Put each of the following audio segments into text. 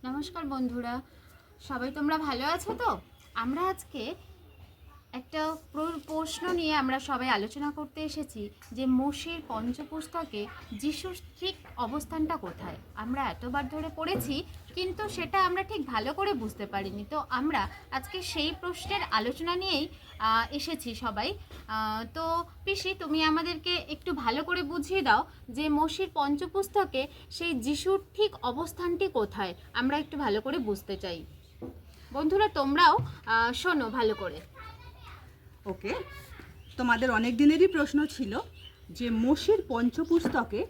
নমস্কার বন্ধুরা, সবাই তোমরা ভালো আছো তো? আমরা আজকে একটা প্রশ্ন নিয়ে আমরা সবাই আলোচনা করতে এসেছি যে মোশের পঞ্চপুস্তকে যিশুর ঠিক অবস্থানটা কোথায়। আমরা এতবার ধরে পড়েছি কিন্তু সেটা আমরা ঠিক ভালো করে বুঝতে পারিনি। তো আমরা আজকে সেই প্রশ্নের আলোচনা নিয়েই এসেছি সবাই। তো পিসি, তুমি আমাদেরকে একটু ভালো করে বুঝিয়ে দাও যে মোশের পঞ্চপুস্তকে সেই যিশুর ঠিক অবস্থানটি কোথায়। আমরা একটু ভালো করে বুঝতে চাই। বন্ধুরা, তোমরাও শোনো ভালো করে। ওকে, তোমাদের অনেক দিনেরই প্রশ্ন ছিল যে মোশের পঞ্চপুস্তকে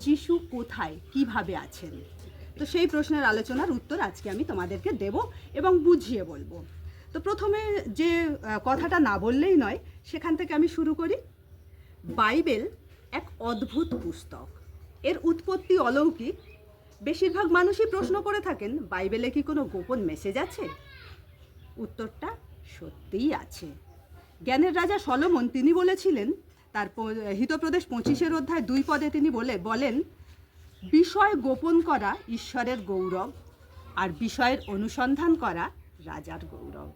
যিশু কোথায়, কিভাবে আছেন। তো সেই প্রশ্নের আলোচনার উত্তর আজকে আমি তোমাদেরকে দেব এবং বুঝিয়ে বলবো। তো প্রথমে যে কথাটা না বললেই নয়, সেখান থেকে আমি শুরু করি। বাইবেল এক অদ্ভুত পুস্তক, এর উৎপত্তি অলৌকিক। বেশিরভাগ মানুষই প্রশ্ন করে থাকেন, বাইবেলে কি কোনো গোপন মেসেজ আছে? উত্তরটা সত্যিই আছে। জ্ঞানের রাজা সলোমন তিনি বলেছিলেন, তার হিতপ্রদেশ 25 অধ্যায় 2 পদে তিনি বলেন, বিষয় গোপন করা ঈশ্বরের গৌরব, আর বিষয়ের অনুসন্ধান করা রাজার গৌরব।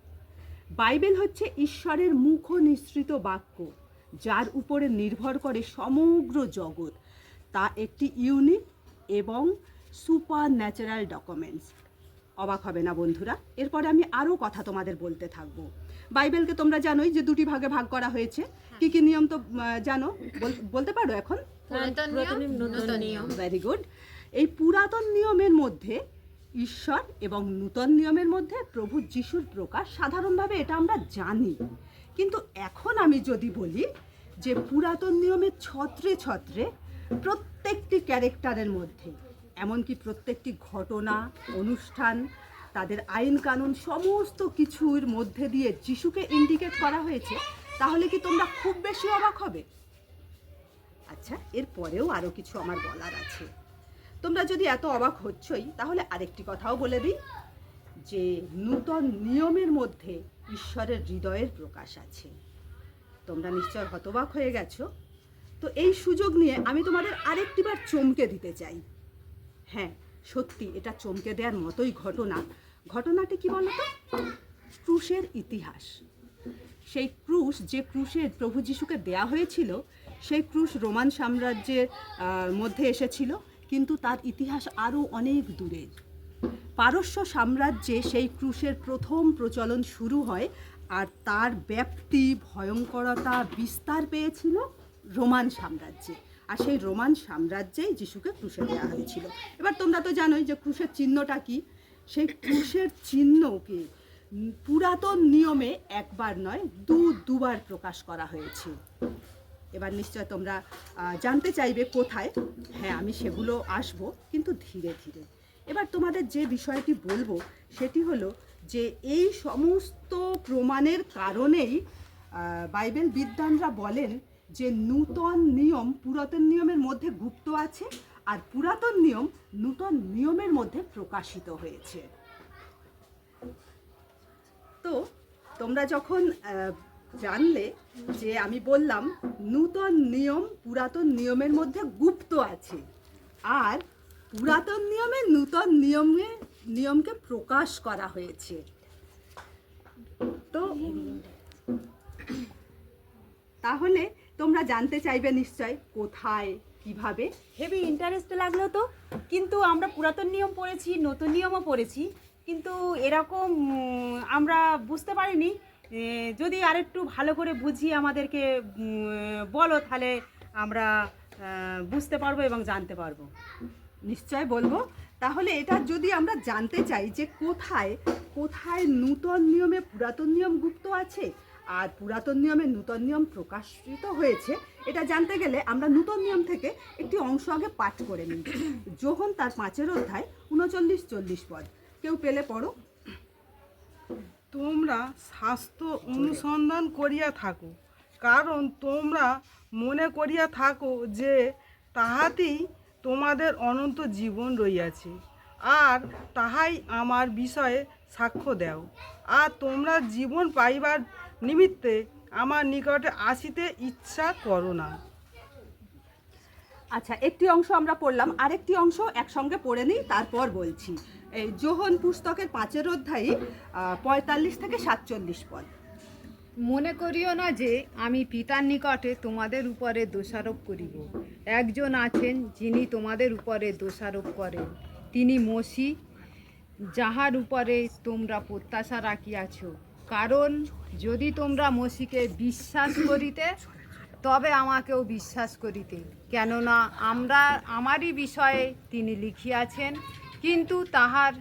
বাইবেল হচ্ছে ঈশ্বরের মুখ নিঃসৃত বাক্য, যার উপরে নির্ভর করে সমগ্র জগৎ। তা একটি ইউনিক এবং সুপার ন্যাচারাল ডকুমেন্টস। অবাক হবে না বন্ধুরা, এরপরে আমি আরও কথা তোমাদের বলতে থাকবো। বাইবেলকে তোমরা জানোই যে দুটি ভাগে ভাগ করা হয়েছে। কি কি নিয়ম তো জানো, বলতে পারো এখন? Very good. এই পুরাতন নিয়মের মধ্যে ঈশ্বর এবং নূতন নিয়মের মধ্যে প্রভু যিশুর প্রকাশ, সাধারণভাবে এটা আমরা জানি। কিন্তু এখন আমি যদি বলি যে পুরাতন নিয়মের ছত্রে ছত্রে প্রত্যেকটি ক্যারেক্টারের মধ্যে, এমনকি প্রত্যেকটি ঘটনা, অনুষ্ঠান, তাদের আইন কানুন, সমস্ত কিছুর মধ্যে দিয়ে যিশুকে ইন্ডিকেট করা হয়েছে, তাহলে কি তোমরা খুব বেশি অবাক হবে? আচ্ছা, এর পরেও আরও কিছু আমার বলার আছে। তোমরা যদি এত অবাক হচ্ছই, তাহলে আরেকটি কথাও বলে দিই যে নূতন নিয়মের মধ্যে ঈশ্বরের হৃদয়ের প্রকাশ আছে। তোমরা নিশ্চয় হতবাক হয়ে গেছো। তো এই সুযোগ নিয়ে আমি তোমাদের আরেকটিবার চমকে দিতে চাই। হ্যাঁ, সত্যি এটা চমকে দেওয়ার মতোই ঘটনা। ঘটনাটি কি বলতো? ক্রুশের ইতিহাস। সেই ক্রুশ, যে ক্রুশে প্রভু যিশুকে দেয়া হয়েছিল, সেই ক্রুশ রোমান সাম্রাজ্যের মধ্যে এসেছিল, কিন্তু তার ইতিহাস আরও অনেক দূরের। পারস্য সাম্রাজ্যে সেই ক্রুশের প্রথম প্রচলন শুরু হয়, আর তার ব্যাপ্তি, ভয়ঙ্করতা, বিস্তার পেয়েছিল রোমান সাম্রাজ্যে। আর সেই রোমান সাম্রাজ্যেই যিশুকে ক্রুশে দেওয়া হয়েছিল। এবার তোমরা তো জানোই যে ক্রুশের চিহ্নটা কি। সেই ক্রুশের চিহ্নকে পুরাতন নিয়মে একবার নয়, দুবার প্রকাশ করা হয়েছে। এবার নিশ্চয় তোমরা জানতে চাইবে কোথায়। হ্যাঁ, আমি সেগুলো আসবো, কিন্তু ধীরে ধীরে। এবার তোমাদের যে বিষয়টি বলবো সেটি হলো যে এই সমস্ত প্রমাণের কারণেই বাইবেল বিদ্বানরা বলেন যে নূতন নিয়ম পুরাতন নিয়মের মধ্যে গুপ্ত আছে, আর পুরাতন নিয়ম নূতন নিয়মের মধ্যে প্রকাশিত হয়েছে। তো তোমরা যখন জানলে যে আমি বললাম নূতন নিয়ম পুরাতন নিয়মের মধ্যে গুপ্ত আছে, আর পুরাতন নিয়মে নূতন নিয়মকে প্রকাশ করা হয়েছে, তো তাহলে তোমরা জানতে চাইবে নিশ্চয় কোথায়, কিভাবে। হেভি ইন্টারেস্ট লাগলো তো। কিন্তু আমরা পুরাতন নিয়ম পড়েছি, নতুন নিয়মও পড়েছি, কিন্তু এরকম আমরা বুঝতে পারিনি। যদি আরেকটু ভালো করে বুঝিয়ে আমাদেরকে বলো, তাহলে আমরা বুঝতে পারবো এবং জানতে পারবো। নিশ্চয় বলবো। তাহলে এটা যদি আমরা জানতে চাই যে কোথায় কোথায় নূতন নিয়মে পুরাতন নিয়ম গুপ্ত আছে আর পুরাতন নিয়মে নূতন নিয়ম প্রকাশিত হয়েছে, এটা জানতে গেলে আমরা নূতন নিয়ম থেকে একটি অংশ আগে পাঠ করে নিই। যোহন তার 5 অধ্যায় 39-40 পদ। কেউ পেলে পড়ো। তোমরা স্বাস্থ্য অনুসন্ধান করিয়া থাকো, কারণ তোমরা মনে করিয়া থাকো যে তাহাতেই তোমাদের অনন্ত জীবন রইয়াছে, আর তাহাই আমার বিষয়ে সাক্ষ্য দাও। আর তোমরা জীবন পাইবার নিমিত্তে আমার নিকটে আসিতে ইচ্ছা করো না। আচ্ছা, একটি অংশ আমরা পড়লাম, আরেকটি অংশ একসঙ্গে পড়ে নিই, তারপর বলছি। এই যোহন পুস্তকের 5 অধ্যায়ে 45 থেকে 47 পদ। মনে করিও না যে আমি পিতার নিকটে তোমাদের উপরে দোষারোপ করিব। একজন আছেন যিনি তোমাদের উপরে দোষারোপ করেন, তিনি মসি, যাহার উপরে তোমরা প্রত্যাশা রাখিয়াছ। কারণ যদি তোমরা মসিকে বিশ্বাস করিতে, তবে আমাকেও বিশ্বাস করিতে, কেননা আমারই বিষয়ে তিনি লিখিয়াছেন। কিন্তু তাহার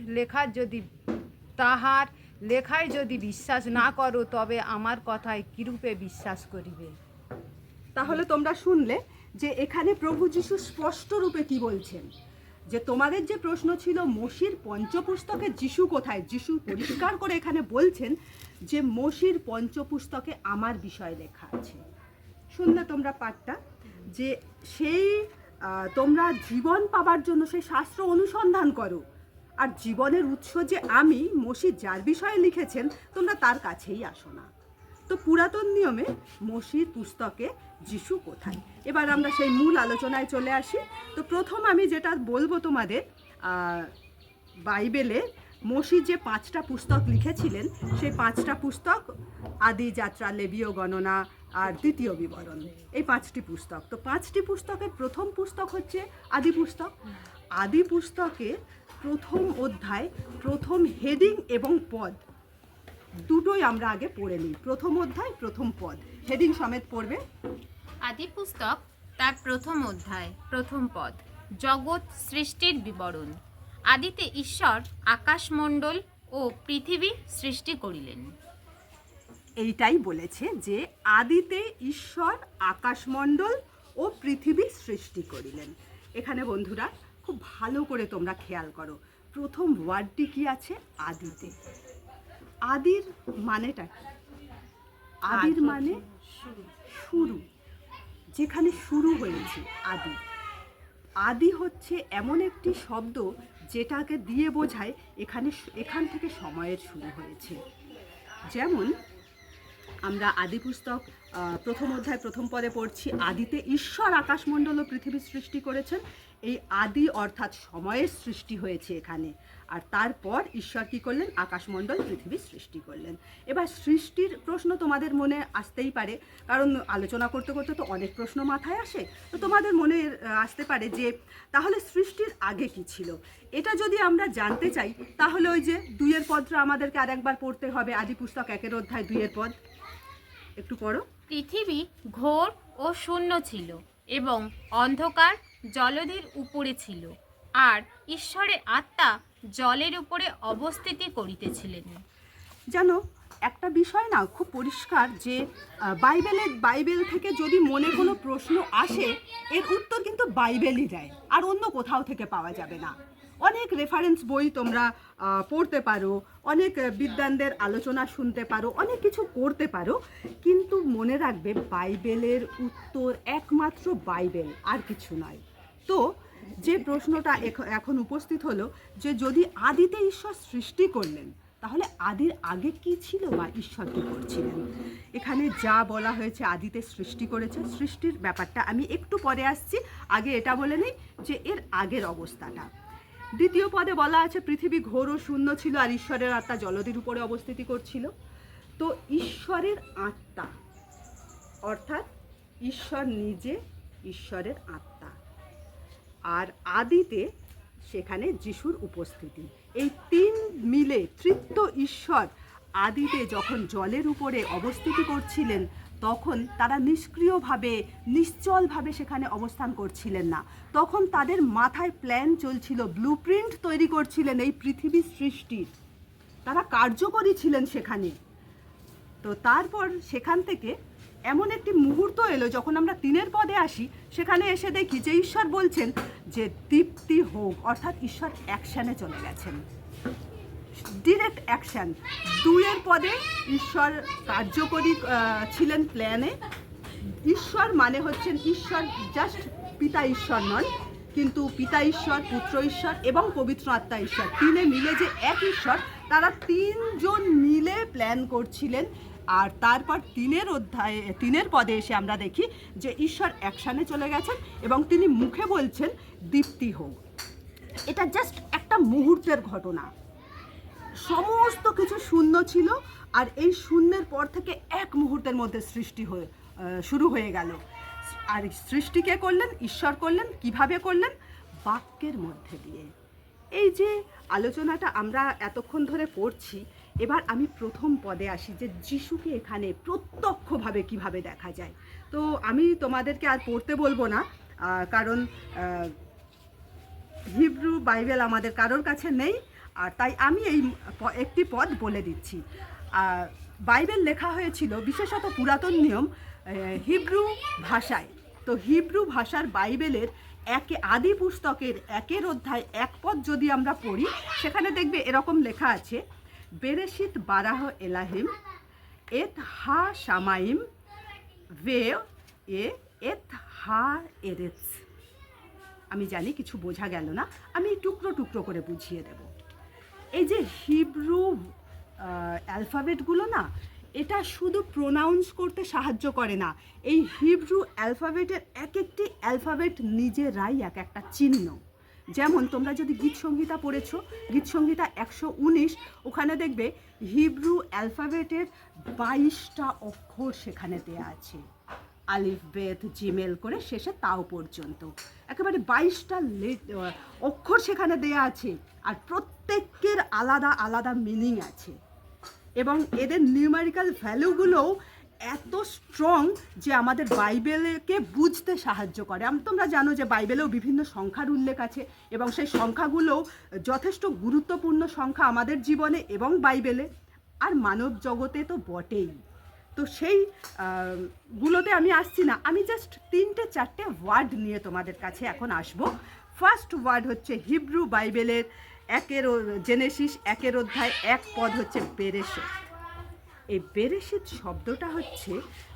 লেখায় যদি বিশ্বাস না করো, তবে আমার কথায় কিরূপে বিশ্বাস করিবে? তাহলে তোমরা শুনলে যে এখানে প্রভু যিশু স্পষ্ট রূপে কি বলছেন, যে তোমাদের যে প্রশ্ন ছিল মোশির পঞ্চপুস্তকে যিশু কোথায়, যিশু পরিষ্কার করে এখানে বলছেন যে মোশির পঞ্চপুস্তকে আমার বিষয় লেখা আছে। শুনলে তোমরা পাঠটা, যে সেই তোমরা জীবন পাবার জন্য সেই শাস্ত্র অনুসন্ধান করো, আর জীবনের উৎস যে আমি, মোশি যার বিষয়ে লিখেছেন, তোমরা তার কাছেই আসো না। তো পুরাতন নিয়মে মোশির পুস্তকে যিশু কোথায়, এবার আমরা সেই মূল আলোচনায় চলে আসি। তো প্রথম আমি যেটা বলবো তোমাদের, বাইবেলে মোশি যে 5টা পুস্তক লিখেছিলেন, সেই 5টা পুস্তক আদি, যাত্রা, লেবীয়, গণনা আর দ্বিতীয় বিবরণ, এই 5টি পুস্তক। তো 5টি পুস্তকের প্রথম পুস্তক হচ্ছে আদি পুস্তক। আদি পুস্তকে প্রথম অধ্যায়, প্রথম হেডিং এবং পদ দুটোই আমরা আগে পড়ে নিই। প্রথম অধ্যায়, প্রথম পদ, হেডিং সমেত পড়বে। আদি পুস্তক তার প্রথম অধ্যায়, প্রথম পদ, জগৎ সৃষ্টির বিবরণ। আদিতে ঈশ্বর আকাশমণ্ডল ও পৃথিবী সৃষ্টি করিলেন। এইটাই বলেছে যে আদিতে ঈশ্বর আকাশমণ্ডল ও পৃথিবী সৃষ্টি করিলেন। এখানে বন্ধুরা খুব ভালো করে তোমরা খেয়াল করো, প্রথম ওয়ার্ডটি কি আছে? আদিতে। আদির মানেটা কি? আদির মানে শুরু, যেখানে শুরু হয়েছে আদি। আদি হচ্ছে এমন একটি শব্দ যেটাকে দিয়ে বোঝায় এখান থেকে সময়ের শুরু হয়েছে। যেমন আমরা আদি পুস্তক প্রথম অধ্যায় প্রথম পদে পড়ছি, আদিতে ঈশ্বর আকাশমণ্ডল ও পৃথিবী সৃষ্টি করেছেন। এই আদি অর্থাৎ সময়ের সৃষ্টি হয়েছে এখানে, আর তারপর ঈশ্বর কি করলেন? আকাশমণ্ডল পৃথিবী সৃষ্টি করলেন। এবার সৃষ্টির প্রশ্ন তোমাদের মনে আসতেই পারে, কারণ আলোচনা করতে করতে তো অনেক প্রশ্ন মাথায় আসে। তো তোমাদের মনে আসতে পারে যে তাহলে সৃষ্টির আগে কি ছিল। এটা যদি আমরা জানতে চাই, তাহলে ওই যে 2 পদটা আমাদেরকে আরেকবার পড়তে হবে। আদি পুস্তক 1 অধ্যায় 2 পদ একটু পড়ো। পৃথিবী ঘোর ও শূন্য ছিল এবং অন্ধকার জলধির উপরে ছিল, আর ঈশ্বরের আত্মা জলের উপরে অবস্থিতি করিতেছিলেন। জানো, একটা বিষয় না খুব পরিষ্কার, যে বাইবেল থেকে যদি মনে কোনো প্রশ্ন আসে, এর উত্তর কিন্তু বাইবেলই দেয়, আর অন্য কোথাও থেকে পাওয়া যাবে না। অনেক রেফারেন্স বই তোমরা পড়তে পারো, অনেক বিদ্বানদের আলোচনা শুনতে পারো, অনেক কিছু করতে পারো, কিন্তু মনে রাখবে বাইবেলের উত্তর একমাত্র বাইবেল, আর কিছু নয়। তো যে প্রশ্নটা এখন উপস্থিত হলো, যে যদি আদিতে ঈশ্বর সৃষ্টি করলেন, তাহলে আদির আগে কি ছিল বা ঈশ্বর কী করছিলেন? এখানে যা বলা হয়েছে আদিতে সৃষ্টি করেছে, সৃষ্টির ব্যাপারটা আমি একটু পরে আসছি, আগে এটা বলে নিই যে এর আগের অবস্থাটা। দ্বিতীয় পদে বলা আছে পৃথিবী ঘোর ও শূন্য ছিল, আর ঈশ্বরের আত্মা জলধির উপরে অবস্থিতি করছিল। তো ঈশ্বরের আত্মা অর্থাৎ ঈশ্বর নিজে ঈশ্বরের আত্মা, আর আদিতে সেখানে যিশুর উপস্থিতি, এই 3 মিলে তৃতীয় ঈশ্বর আদিতে যখন জলের উপরে অবস্থিতি করছিলেন, তখন তারা নিষ্ক্রিয়ভাবে নিশ্চলভাবে সেখানে অবস্থান করছিলেন না। তখন তাদের মাথায় প্ল্যান চলছিল, ব্লুপ্রিন্ট তৈরি করছিলেন এই পৃথিবী সৃষ্টির, তারা কার্যকরী ছিলেন সেখানে। তো তারপর সেখান থেকে এমন একটি মুহূর্ত এলো, যখন আমরা 3 পদে আসি, সেখানে এসে দেখি যে ঈশ্বর বলছেন যে দীপ্তি হোক, অর্থাৎ ঈশ্বর অ্যাকশানে চলে গেছেন, ডিরেক্ট অ্যাকশান। 2 পদে ঈশ্বর কার্যকরী ছিলেন প্ল্যানে। ঈশ্বর মানে হচ্ছেন ঈশ্বর, জাস্ট পিতা ঈশ্বর নন, কিন্তু পিতা ঈশ্বর, পুত্র ঈশ্বর এবং পবিত্র আত্মা ঈশ্বর, 3 মিলে যে এক ঈশ্বর, তারা 3 জন মিলে প্ল্যান করছিলেন আর তারপর 3 পদে এসে আমরা দেখি যে ঈশ্বর অ্যাকশানে চলে গেছেন এবং তিনি মুখে বলছেন দীপ্তি হোক। এটা জাস্ট একটা মুহূর্তের ঘটনা। সমস্ত কিছু শূন্য ছিল, আর এই শূন্যের পর থেকে এক মুহূর্তের মধ্যে সৃষ্টি শুরু হয়ে গেল। আর সৃষ্টি কে করলেন? ঈশ্বর করলেন। কিভাবে করলেন? বাক্যের মধ্যে দিয়ে। এই যে আলোচনাটা আমরা এতক্ষণ ধরে করছি, এবার আমি প্রথম পদে আসি যে যিশুকে এখানে প্রত্যক্ষভাবে কিভাবে দেখা যায়। তো আমি তোমাদেরকে আর পড়তে বলবো না, কারণ হিব্রু বাইবেল আমাদের কারোর কাছে নেই, আর তাই আমি এই একটি পদ বলে দিচ্ছি। বাইবেল লেখা হয়েছিল বিশেষত পুরাতন নিয়ম হিব্রু ভাষায়। তো হিব্রু ভাষার বাইবেলের আদি পুস্তকের 1 অধ্যায় 1 পদ যদি আমরা পড়ি, সেখানে দেখবে এরকম লেখা আছে, বেরেশিত বারাহ এলাহিম এত হা শামাইম ভে এত হা এরেস। আমি জানি কিছু বোঝা গেল না, আমি টুকরো টুকরো করে বুঝিয়ে দেব। এই যে হিব্রু অ্যালফাবেটগুলো না, এটা শুধু প্রোনাউন্স করতে সাহায্য করে না। এই হিব্রু অ্যালফাবেটের একটি অ্যালফাবেট নিজেরাই একটা চিহ্ন। যেমন তোমরা যদি গীত সংহিতা পড়েছো, গীত সংহিতা 119, ওখানে দেখবে হিব্রু অ্যালফাবেটের 22টা অক্ষর সেখানে দেয়া আছে, আলিফ বেত জিমেল করে শেষে তাও পর্যন্ত একেবারে 22টা অক্ষর সেখানে দেয়া আছে, আর প্রত্যেকের আলাদা আলাদা মিনিং আছে। এবং এদের নিউমেরিক্যাল ভ্যালুগুলোও এত স্ট্রং যে আমাদের বাইবেলকে বুঝতে সাহায্য করে। তোমরা জানো যে বাইবেলেও বিভিন্ন সংখ্যার উল্লেখ আছে, এবং সেই সংখ্যাগুলোও যথেষ্ট গুরুত্বপূর্ণ সংখ্যা আমাদের জীবনে এবং বাইবেলে, আর মানব জগতে তো বটেই। তো সেই গুলোতে আমি আসছি না, আমি জাস্ট 3-4টে ওয়ার্ড নিয়ে তোমাদের কাছে এখন আসব। ফার্স্ট ওয়ার্ড হচ্ছে হিব্রু বাইবেলের জেনেসিস 1 অধ্যায় 1 পদ হচ্ছে বেরেশিত। এই বেরেশিত শব্দটা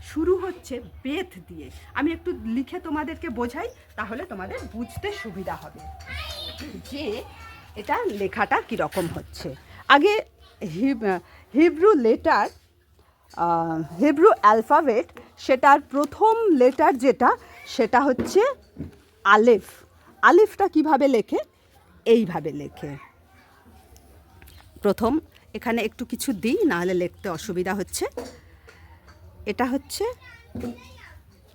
শুরু হচ্ছে বেথ দিয়ে। আমি একটু লিখে তোমাদেরকে বোঝাই, তাহলে তোমাদের বুঝতে সুবিধা হবে যে এটা লেখাটা কীরকম হচ্ছে। আগে হিব্রু লেটার, হিব্রু অ্যালফাবেট, সেটার প্রথম লেটার যেটা, সেটা হচ্ছে আলেফ। আলিফটা কিভাবে লেখে? এইভাবে লেখে। প্রথম এখানে একটু কিছু দিই, নাহলে লিখতে অসুবিধা হচ্ছে। এটা হচ্ছে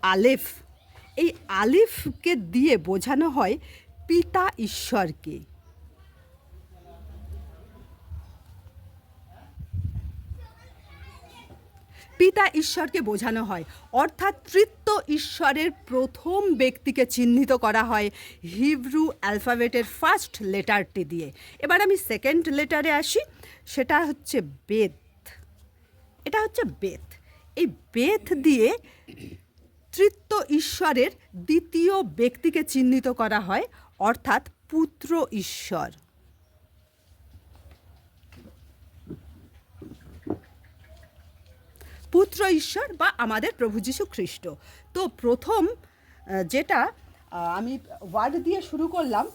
আলেফ। এই আলিফকে দিয়ে বোঝানো হয় পিতা ঈশ্বরকে। পিতা ঈশ্বরকে বোঝানো হয়, অর্থাৎ তৃত্ব ঈশ্বরের প্রথম ব্যক্তিকে চিহ্নিত করা হয় হিব্রু অ্যালফাবেটের ফার্স্ট লেটারটি দিয়ে। এবার আমি সেকেন্ড লেটারে আসি, সেটা হচ্ছে বেথ। এটা হচ্ছে বেথ। এই বেথ দিয়ে তৃত্ব ঈশ্বরের দ্বিতীয় ব্যক্তিকে চিহ্নিত করা হয়, অর্থাৎ পুত্র ঈশ্বর। পুত্র ঈশ্বর বা আমাদের প্রভু যীশু খ্রিস্ট। তো প্রথম যেটা আমি ওয়ার্ড দিয়ে শুরু করলাম,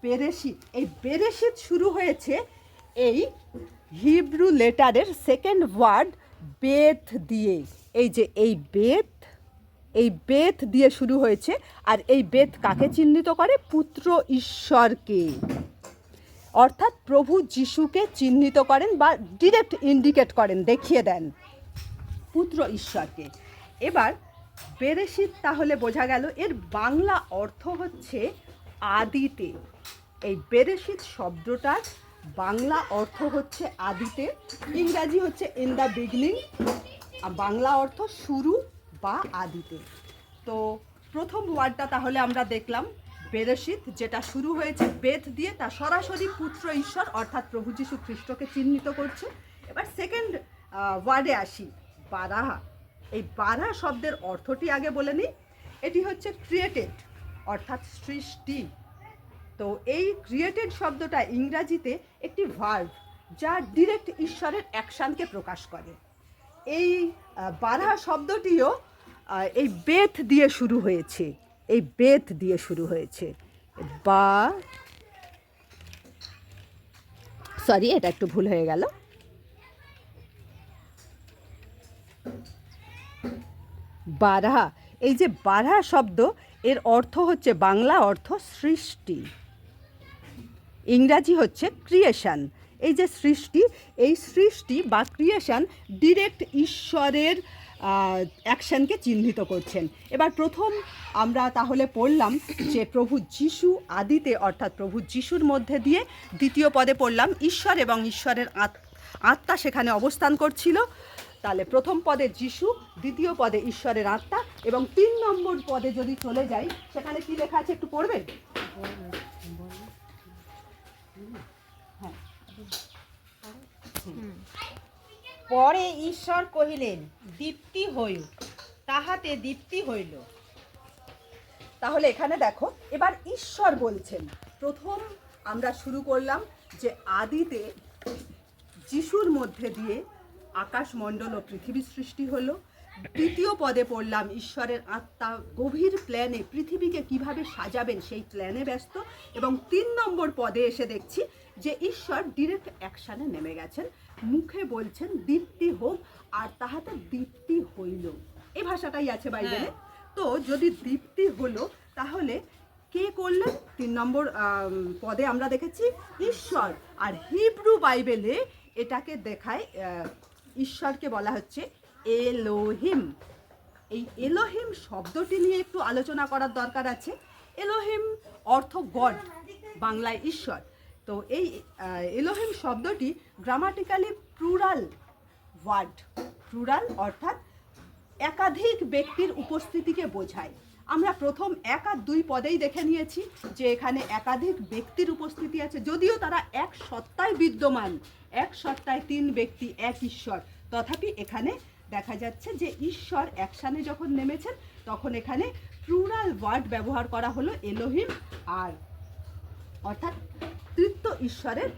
বেরেশিত। এই বেরেশিত শুরু হয়েছে এই হিব্রু লেটারের সেকেন্ড ওয়ার্ড বেথ দিয়ে। এই যে এই বেথ দিয়ে শুরু হয়েছে, আর এই বেথ কাকে চিহ্নিত করে? পুত্র ঈশ্বরকে, অর্থাৎ প্রভু যিশুকে চিহ্নিত করেন বা ডিরেক্ট ইন্ডিকেট করেন, দেখিয়ে দেন পুত্র ঈশ্বরকে। এবার বেরেশিত তাহলে বোঝা গেল, এর বাংলা অর্থ হচ্ছে আদিতে। এই বেরেশিত শব্দটার বাংলা অর্থ হচ্ছে আদিতে, ইংরাজি হচ্ছে ইন দ্য বিগিনিং, আর বাংলা অর্থ শুরু বা আদিতে। তো প্রথম ওয়ার্ডটা তাহলে আমরা দেখলাম বেরেশিত, যেটা শুরু হয়েছে বেথ দিয়ে, তা সরাসরি পুত্র ঈশ্বর অর্থাৎ প্রভু যীশু খ্রিস্টকে চিহ্নিত করছে। এবার সেকেন্ড ওয়ার্ডে আসি, বারাহা। এই বারাহা শব্দের অর্থটি আগে বলে নিই। এটি হচ্ছে ক্রিয়েটেড, অর্থাৎ সৃষ্টি। তো এই ক্রিয়েটেড শব্দটা ইংরাজিতে একটি ভার্ব, যা ডিরেক্ট ঈশ্বরের অ্যাকশানকে প্রকাশ করে। এই বারাহা শব্দটিও এই বেথ দিয়ে শুরু হয়েছে, এই বেথ দিয়ে শুরু হয়েছে। সরি, এটা একটু ভুল হয়ে গেল। বারা, এই যে বারা শব্দ, এর অর্থ হচ্ছে, বাংলা অর্থ সৃষ্টি, ইংরাজি হচ্ছে ক্রিয়েশন। এই যে সৃষ্টি, এই সৃষ্টি বা ক্রিয়েশন ডিরেক্ট ঈশ্বরের অ্যাকশনকে চিহ্নিত করছেন। এবার প্রথম আমরা তাহলে পড়লাম যে প্রভু যিশু আদিতে, অর্থাৎ প্রভু যিশুর মধ্যে দিয়ে, দ্বিতীয় পদে পড়লাম ঈশ্বর এবং ঈশ্বরের আত্মা সেখানে অবস্থান করছিল। তাহলে প্রথম পদে যিশু, দ্বিতীয় পদে ঈশ্বরের আত্মা, এবং 3 নম্বর পদে যদি চলে যাই, সেখানে কি লেখা আছে একটু পড়বেন? পরে ঈশ্বর কহিলেন, দীপ্তি হইল, তাহাতে দীপ্তি হইল। তাহলে এখানে দেখো, এবার ঈশ্বর বলছেন। প্রথম আমরা শুরু করলাম যে আদিতে যিশুর মধ্যে দিয়ে আকাশমণ্ডল ও পৃথিবী সৃষ্টি হলো। দ্বিতীয় পদে পড়লাম ঈশ্বরের আত্মা গভীর প্ল্যানে পৃথিবীকে কিভাবে সাজাবেন সেই প্ল্যানে ব্যস্ত। এবং 3 নম্বর পদে এসে দেখছি যে ঈশ্বর ডিরেক্ট অ্যাকশানে নেমে গেছেন, মুখে বলছেন দীপ্তি হোক, আর তাহাতে দীপ্তি হইল। এই ভাষাটাই আছে বাইবেলে। তো যদি দীপ্তি হলো, তাহলে কে করলেন? 3 নম্বর পদে আমরা দেখেছি ঈশ্বর। আর হিব্রু বাইবেলে এটাকে দেখায়, ঈশ্বরকে বলা হচ্ছে এলোহিম। এই এলোহিম শব্দটি নিয়ে একটু আলোচনা করার দরকার আছে। এলোহিম অর্থ গড, বাংলায় ঈশ্বর। তো এই এলোহিম শব্দটি গ্রামাটিক্যালি প্লুরাল ওয়ার্ড। প্লুরাল অর্থাৎ একাধিক ব্যক্তির উপস্থিতিকে বোঝায়। আমরা প্রথম 1 আর 2 পদেই দেখে নিয়েছি যে এখানে একাধিক ব্যক্তির উপস্থিতি আছে, যদিও তারা এক সত্তায় বিদ্যমান, এক সত্তায় 3 ব্যক্তি, এক ঈশ্বর। তথাপি এখানে দেখা যাচ্ছে যে ঈশ্বর অ্যাকশানে যখন নেমেছেন, তখন এখানে প্লুরাল ওয়ার্ড ব্যবহার করা হলো এলোহিম, আর অর্থাৎ তৃতীয় ঈশ্বরের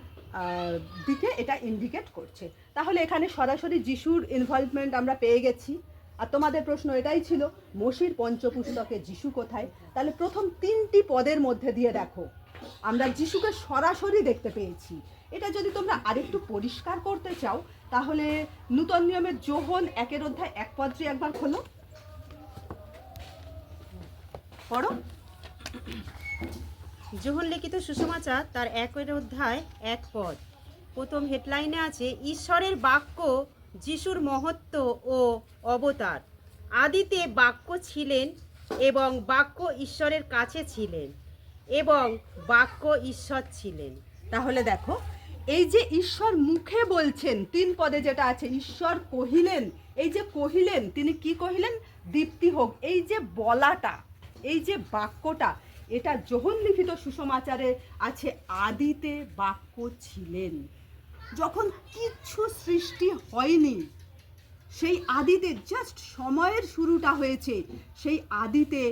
দিকে এটা ইন্ডিকেট করছে। তাহলে এখানে সরাসরি যিশুর ইনভলভমেন্ট আমরা পেয়ে গেছি। আর তোমাদের প্রশ্ন এটাই ছিল, মোশির পঞ্চপুস্তকে যিশু কোথায়? তাহলে প্রথম 3টি পদের মধ্যে দিয়ে দেখো আমরা যিশুকে সরাসরি দেখতে পেয়েছি। এটা যদি তোমরা আরেকটু পরিষ্কার করতে চাও, তাহলে নূতন নিয়মের যোহন 1 অধ্যায় 1 পদটি একবার খোলো, পড়ো। যোহন লিখিত সুসমাচার তার 1 অধ্যায় 1 পদ। প্রথম হেডলাইনে আছে, ঈশ্বরের বাক্য যিশুর মহত্ব ও অবতার। আদিতে বাক্য ছিলেন এবং বাক্য ঈশ্বরের কাছে ছিলেন এবং বাক্য ঈশ্বর ছিলেন। তাহলে দেখো, এই যে ঈশ্বর মুখে বলছেন 3 পদে যেটা আছে, ঈশ্বর কহিলেন, এই যে কহিলেন, তিনি কি কহিলেন? দীপ্তি হোক। এই যে বলাটা, এই যে বাক্যটা, এটা যোহন লিখিত সুসমাচারে আছে আদিতে বাক্য ছিলেন। যখন কিচ্ছু সৃষ্টি হয়নি, সেই আদিতে জাস্ট সময়ের শুরুটা হয়েছে, সেই আদিতে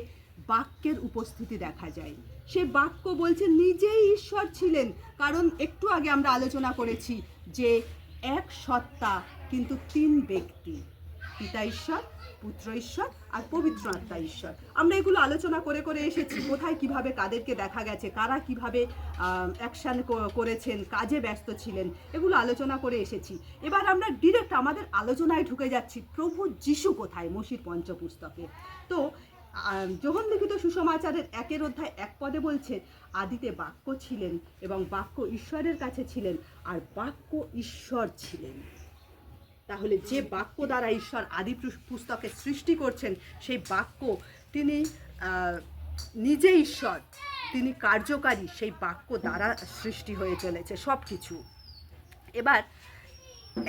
বাক্যের উপস্থিতি দেখা যায়। সে বাক্য বলছে নিজেই ঈশ্বর ছিলেন, কারণ একটু আগে আমরা আলোচনা করেছি যে এক সত্তা কিন্তু 3 ব্যক্তি, পিতা ঈশ্বর, পুত্র ঈশ্বর আর পবিত্র আত্মা ঈশ্বর। আমরা এগুলো আলোচনা করে করে এসেছি, কোথায় কিভাবে কাদেরকে দেখা গেছে, কারা কিভাবে অ্যাকশন করেছেন, কাজে ব্যস্ত ছিলেন, এগুলো আলোচনা করে এসেছি। এবার আমরা ডিরেক্ট আমাদের আলোচনায় ঢুকে যাচ্ছি, প্রভু যিশু কোথায় মোশির পঞ্চপুস্তকে। তো যোহন লিখিত সুসমাচারের 1 অধ্যায় 1 পদে বলছে, আদিতে বাক্য ছিলেন এবং বাক্য ঈশ্বরের কাছে ছিলেন আর বাক্য ঈশ্বর ছিলেন। তাহলে যে বাক্য দ্বারা ঈশ্বর আদি পুস্তকে সৃষ্টি করছেন, সেই বাক্য তিনি নিজে ঈশ্বর, তিনি কার্যকারী, সেই বাক্য দ্বারা সৃষ্টি হয়ে চলেছে সব কিছু। এবার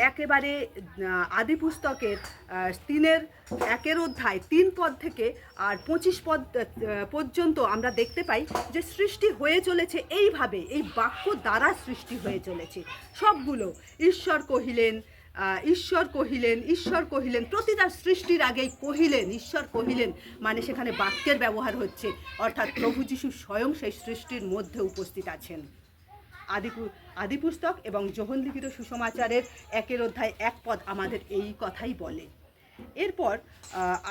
একেবারে আদি পুস্তকের 1 অধ্যায় 3 পদ থেকে আর 25 পদ পর্যন্ত আমরা দেখতে পাই যে সৃষ্টি হয়ে চলেছে এইভাবে, এই বাক্য দ্বারা সৃষ্টি হয়ে চলেছে সবগুলো। ঈশ্বর কহিলেন, ঈশ্বর কহিলেন, ঈশ্বর কহিলেন, প্রতিটা সৃষ্টির আগেই কহিলেন, ঈশ্বর কহিলেন, মানে সেখানে বাক্যের ব্যবহার হচ্ছে, অর্থাৎ প্রভু যিশু স্বয়ং সেই সৃষ্টির মধ্যে উপস্থিত আছেন। আদি পুস্তক এবং যোহন লিখিত সুসমাচারের 1 অধ্যায় 1 পদ আমাদের এই কথাই বলে। এরপর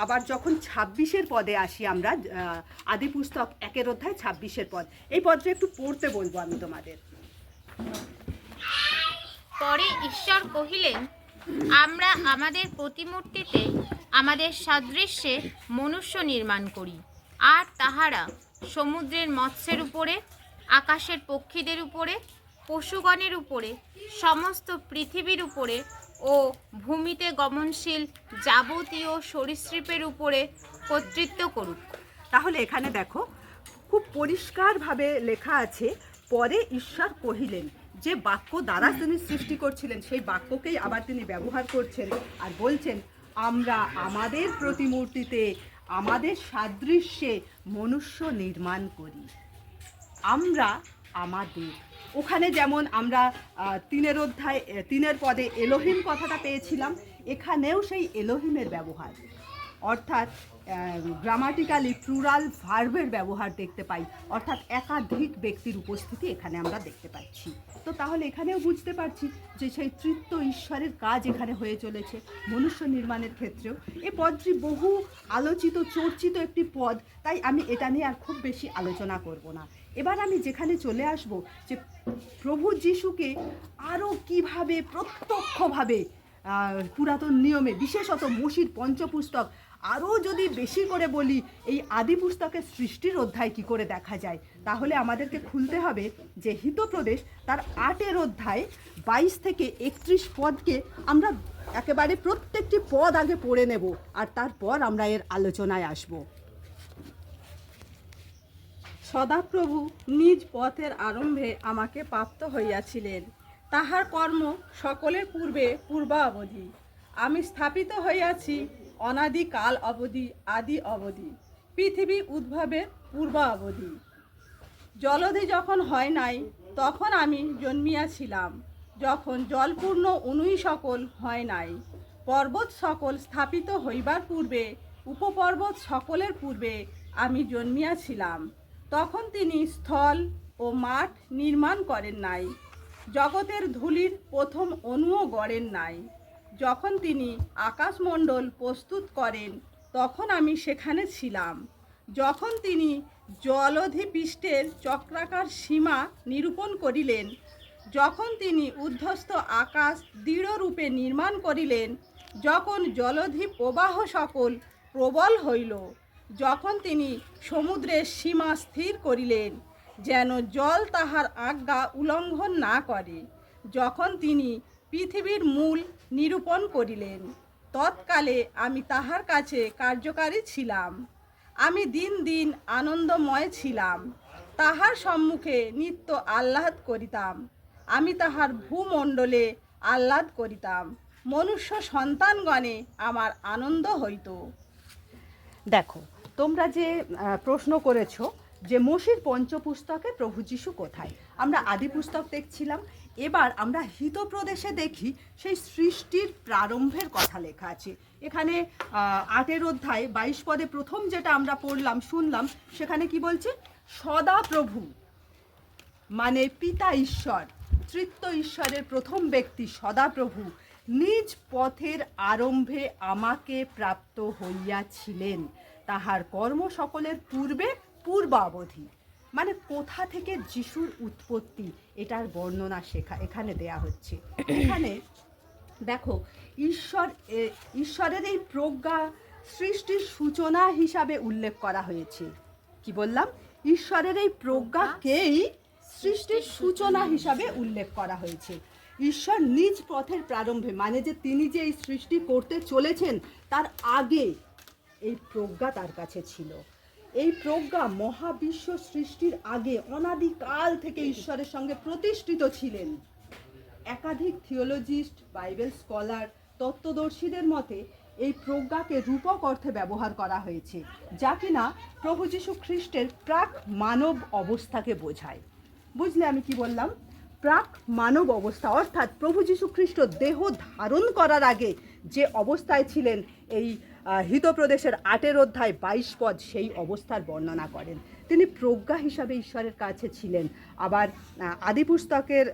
আবার যখন 26 পদে আসি আমরা, আদি পুস্তক 1 অধ্যায় 26 পদ, এই পদটা একটু পড়তে বলবো আমি তোমাদের। পরে ঈশ্বর কহিলেন, আমরা আমাদের প্রতিমূর্তিতে আমাদের সাদৃশ্যে মনুষ্য নির্মাণ করি, আর তাহারা সমুদ্রের মৎস্যের উপরে, আকাশের পক্ষীদের উপরে, পশুগণের উপরে, সমস্ত পৃথিবীর উপরে ও ভূমিতে গমনশীল যাবতীয় সরীসৃপের উপরে কর্তৃত্ব করুক। তাহলে এখানে দেখো খুব পরিষ্কারভাবে লেখা আছে, পরে ঈশ্বর কহিলেন, যে বাক্য দ্বারা তিনি সৃষ্টি করছিলেন সেই বাক্যকেই আবার তিনি ব্যবহার করছেন আর বলছেন, আমরা আমাদের প্রতিমূর্তিতে আমাদের সাদৃশ্যে মনুষ্য নির্মাণ করি। আমরা আমাদের, ওখানে যেমন আমরা 3 অধ্যায় 3 পদে এলোহিম কথাটা পেয়েছিলাম, এখানেও সেই এলোহিমের ব্যবহার, অর্থাৎ গ্রামাটিক্যালি প্লুরাল ভার্বের ব্যবহার দেখতে পাই, অর্থাৎ একাধিক ব্যক্তির উপস্থিতি এখানে আমরা দেখতে পাচ্ছি। তো তাহলে এখানেও বুঝতে পারছি যে সেই তৃতীয় ঈশ্বরের কাজ এখানে হয়ে চলেছে মনুষ্য নির্মাণের ক্ষেত্রেও। এই পদটি বহু আলোচিত চর্চিত একটি পদ, তাই আমি এটা নিয়ে আর খুব বেশি আলোচনা করব না। এবার আমি যেখানে চলে আসব যে প্রভু যিশুকে আরও কীভাবে প্রত্যক্ষভাবে পুরাতন নিয়মে, বিশেষত মোশির পঞ্চপুস্তক, আরও যদি বেশি করে বলি এই আদি পুস্তকের সৃষ্টির অধ্যায় কী করে দেখা যায়, তাহলে আমাদেরকে খুলতে হবে যে হিতোপ্রদেশ তার 8 অধ্যায় 22 থেকে 31 পদকে আমরা একেবারে প্রত্যেকটি পদ আগে পড়ে নেব, আর তারপর আমরা এর আলোচনায় আসব। সদাপ্রভু নিজ পথের আরম্ভে আমাকে প্রাপ্ত হইয়াছিলেন, তাহার কর্ম সকলের পূর্বে পূর্বাবধি। আমি স্থাপিত হইয়াছি অনাদিকাল অবধি, আদি অবধি, পৃথিবী উদ্ভবের পূর্বাবধি। জলধি যখন হয় নাই তখন আমি জন্মিয়াছিলাম, যখন জলপূর্ণ অনুই সকল হয় নাই। পর্বত সকল স্থাপিত হইবার পূর্বে, উপপর্বত সকলের পূর্বে আমি জন্মিয়াছিলাম, তখন তিনি স্থল ও মাঠ নির্মাণ করেন নাই, জগতের ধূলির প্রথম অণুও গড়েন নাই। যখন তিনি আকাশমণ্ডল প্রস্তুত করেন তখন আমি সেখানে ছিলাম। যখন তিনি জলধিপৃষ্ঠের চক্রাকার সীমা নিরূপণ করিলেন, যখন তিনি ঊর্ধ্বস্থ আকাশ দৃঢ়রূপে নির্মাণ করিলেন, যখন জলধি প্রবাহ সকল প্রবল হইল, যখন তিনি সমুদ্রের সীমা স্থির করিলেন যেন জল তাহার আজ্ঞা উল্লঙ্ঘন না করে, যখন তিনি পৃথিবীর মূল নিরূপণ করিলেন, তৎকালে আমি তাহার কাছে কার্যকারী ছিলাম। আমি দিন দিন আনন্দময় ছিলাম, তাহার সম্মুখে নিত্য আহ্লাদ করিতাম। আমি তাহার ভূমণ্ডলে আহ্লাদ করিতাম, মনুষ্য সন্তানগণে আমার আনন্দ হইত। দেখো, তোমরা যে প্রশ্ন করেছো যে মোশির পঞ্চপুস্তকে প্রভু যিশু কোথায়, আমরা আদি পুস্তক দেখছিলাম, এবার আমরা হিতপ্রদেশে দেখি সেই সৃষ্টির প্রারম্ভের কথা লেখা আছে। এখানে 8 অধ্যায় 22 পদে প্রথম যেটা আমরা পড়লাম শুনলাম, সেখানে কি বলছে, সদাপ্রভু মানে পিতা ঈশ্বর, তৃতীয় ঈশ্বরের প্রথম ব্যক্তি সদাপ্রভু নিজ পথের আরম্ভে আমাকে প্রাপ্ত হইয়াছিলেন, তাহার কর্ম সকলের পূর্বে পূর্বাবধি। মানে কোথা থেকে যিশুর উৎপত্তি এটার বর্ণনা এখানে দেয়া হচ্ছে। এখানে দেখো, ঈশ্বরের এই প্রজ্ঞা সৃষ্টির সূচনা হিসাবে উল্লেখ করা হয়েছে। কি বললাম, ঈশ্বরের এই প্রজ্ঞাকেই সৃষ্টির সূচনা হিসাবে উল্লেখ করা হয়েছে। ঈশ্বর নিজ পথের প্রারম্ভে, মানে যে তিনি যে এই সৃষ্টি করতে চলেছেন তার আগে এই প্রজ্ঞা তার কাছে ছিল। এই প্রজ্ঞা মহাবিশ্ব সৃষ্টির আগে অনাদিকাল থেকে ঈশ্বরের সঙ্গে প্রতিষ্ঠিত ছিলেন। একাধিক থিওলজিস্ট, বাইবেল স্কলার, তত্ত্বদর্শীদের মতে এই প্রজ্ঞাকে রূপক অর্থে ব্যবহার করা হয়েছে, যা কিনা প্রভু যীশু খ্রিস্টের প্রাক মানব অবস্থাকে বোঝায়। বুঝলে আমি কি বললাম? প্রাক মানব অবস্থা, অর্থাৎ প্রভু যীশু খ্রিস্ট দেহ ধারণ করার আগে যে অবস্থায় ছিলেন, এই হিতপ্রদেশের 8 অধ্যায় 22 পদ সেই অবস্থার বর্ণনা করেন। তিনি প্রজ্ঞা হিসাবে ঈশ্বরের কাছে ছিলেন। আবার আদি পুস্তকের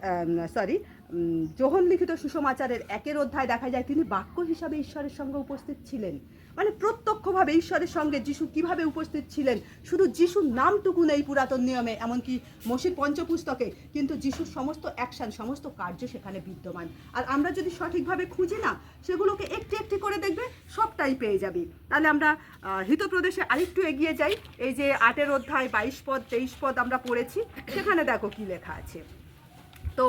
যোহন লিখিত সুসমাচারের 1 অধ্যায় দেখা যায় তিনি বাক্য হিসাবে ঈশ্বরের সঙ্গে উপস্থিত ছিলেন। মানে প্রত্যক্ষভাবে ঈশ্বরের সঙ্গে যিশু কিভাবে উপস্থিত ছিলেন, শুধু যিশুর নামটুকু নেই পুরাতন নিয়মে, এমনকি মোশির পঞ্চপুস্তকে, কিন্তু যিশুর সমস্ত অ্যাকশন, সমস্ত কার্য সেখানে বিদ্যমান। আর আমরা যদি সঠিকভাবে খুঁজি না, সেগুলোকে একটি একটি করে দেখবে সবটাই পেয়ে যাবে। তাহলে আমরা হিতপ্রদেশে আরেকটু এগিয়ে যাই। এই যে 8 অধ্যায় 22 পদ 23 পদ আমরা পড়েছি, সেখানে দেখো কি লেখা আছে। তো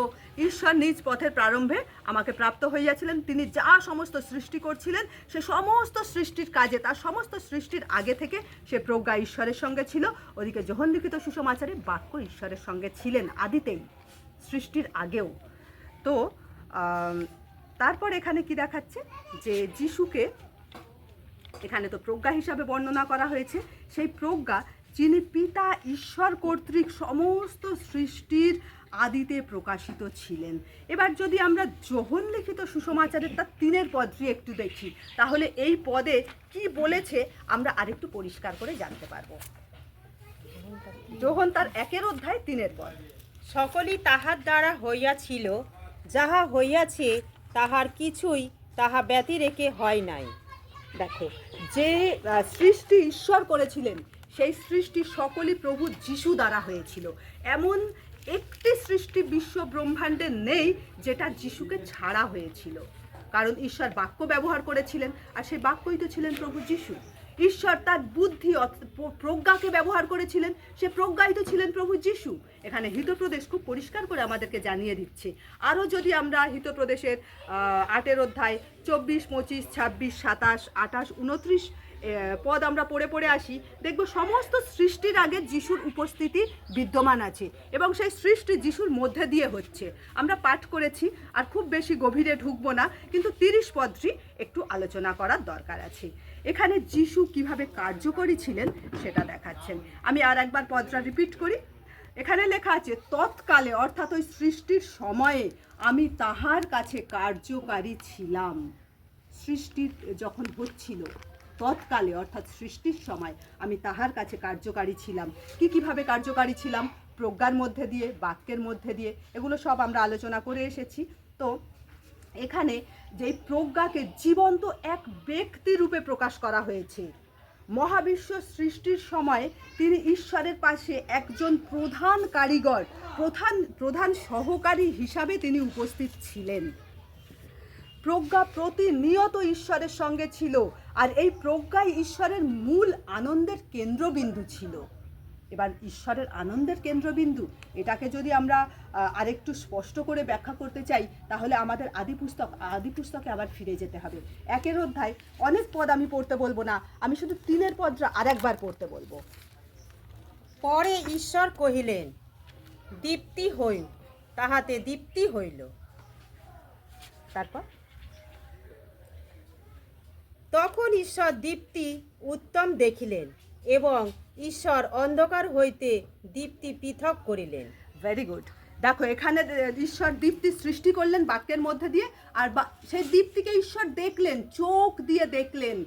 ঈশ্বর নিজ পথের প্রারম্ভে আমাকে প্রাপ্ত হইয়াছিলেন, তিনি যা সমস্ত সৃষ্টি করছিলেন সে সমস্ত সৃষ্টির কাজে, তার সমস্ত সৃষ্টির আগে থেকে সে প্রজ্ঞা ঈশ্বরের সঙ্গে ছিল। ওদিকে যোহন লিখিত সুসমাচারে বাক্য ঈশ্বরের সঙ্গে ছিলেন আদিতেই, সৃষ্টির আগেও। তো তারপর এখানে কি দেখাচ্ছে যে যিশুকে এখানে তো প্রজ্ঞা হিসাবে বর্ণনা করা হয়েছে। সেই প্রজ্ঞা যিনি পিতা ঈশ্বর কর্তৃক সমস্ত সৃষ্টির আদিতে প্রকাশিত ছিলেন। এবার যদি আমরা যোহন লিখিত সুসমাচারের তার 3 পদটি একটু দেখি, তাহলে এই পদে কি বলেছে আমরা আরেকটু পরিষ্কার করে জানতে পারবো। যোহন তার 1 অধ্যায় 3 পদ। সকলই তাহার দ্বারা হইয়াছিল, যাহা হইয়াছে তাহার কিছুই তাহা ব্যতিরেকে হয় নাই। দেখো, যে সৃষ্টি ঈশ্বর করেছিলেন সেই সৃষ্টি সকলই প্রভু যিশু দ্বারা হয়েছিল। এমন একটি সৃষ্টি বিশ্ব ব্রহ্মাণ্ডে নেই যেটা যিশুকে ছাড়া হয়েছিল, কারণ ঈশ্বর বাক্য ব্যবহার করেছিলেন, আর সেই বাক্যই তো ছিলেন প্রভু যিশু। ঈশ্বর তার বুদ্ধি প্রজ্ঞাকে ব্যবহার করেছিলেন, সে প্রজ্ঞাই তো ছিলেন প্রভু যিশু। এখানে হিতপ্রদেশ খুব পরিষ্কার করে আমাদেরকে জানিয়ে দিচ্ছে। আরও যদি আমরা হিতপ্রদেশের 8 অধ্যায় 24, 25, 26, 27, 28, 29 পদ আমরা পড়ে পড়ে আসি, দেখব সমস্ত সৃষ্টির আগে যিশুর উপস্থিতি বিদ্যমান আছে, এবং সেই সৃষ্টি যিশুর মধ্যে দিয়ে হচ্ছে। আমরা পাঠ করেছি, আর খুব বেশি গভীরে ঢুকবো না, কিন্তু 30 পদটি একটু আলোচনা করার দরকার আছে। এখানে যিশু কিভাবে কার্যকরী ছিলেন সেটা দেখাচ্ছেন। আমি আর একবার পদটা রিপিট করি। এখানে লেখা আছে, তৎকালে অর্থাৎ ওই সৃষ্টির সময়ে আমি তাহার কাছে কার্যকারী ছিলাম। সৃষ্টি যখন হচ্ছিল, তৎকালে অর্থাৎ সৃষ্টির সময় আমি তাহার কাছে কার্যকারী ছিলাম। কিভাবে কার্যকারী ছিলাম? প্রজ্ঞার মধ্যে দিয়ে, বাক্যের মধ্যে দিয়ে, এগুলো সব আমরা আলোচনা করে এসেছি। তো এখানে যে প্রজ্ঞাকে জীবন্ত এক ব্যক্তি রূপে প্রকাশ করা হয়েছে। মহাবিশ্ব সৃষ্টির সময় তিনি ঈশ্বরের পাশে একজন প্রধান কারিগর, প্রধান সহকারী হিসাবে তিনি উপস্থিত ছিলেন। প্রজ্ঞা প্রতিনিয়ত ঈশ্বরের সঙ্গে ছিল, আর এই প্রজ্ঞাই ঈশ্বরের মূল আনন্দের কেন্দ্রবিন্দু ছিল। এবার ঈশ্বরের আনন্দের কেন্দ্রবিন্দু, এটাকে যদি আমরা আরেকটু স্পষ্ট করে ব্যাখ্যা করতে চাই, তাহলে আমাদের আদি পুস্তকে আবার ফিরে যেতে হবে। 1 অধ্যায় অনেক পদ আমি পড়তে বলবো না, আমি শুধু 3 পদটা আরেকবার পড়তে বলবো। পরে ঈশ্বর কহিলেন, দীপ্তি হইল, তাহাতে দীপ্তি হইল। তারপর তখন ঈশ্বর দীপ্তি উত্তম দেখিলেন, এবং ঈশ্বর অন্ধকার হইতে দীপ্তি পৃথক করিলেন। Very good. দেখো, এখানে ঈশ্বর দীপ্তি সৃষ্টি করলেন বাক্যের মধ্যে দিয়ে, আর সেই দীপ্তিকে ঈশ্বর দেখলেন, চোখ দিয়ে দেখলেন।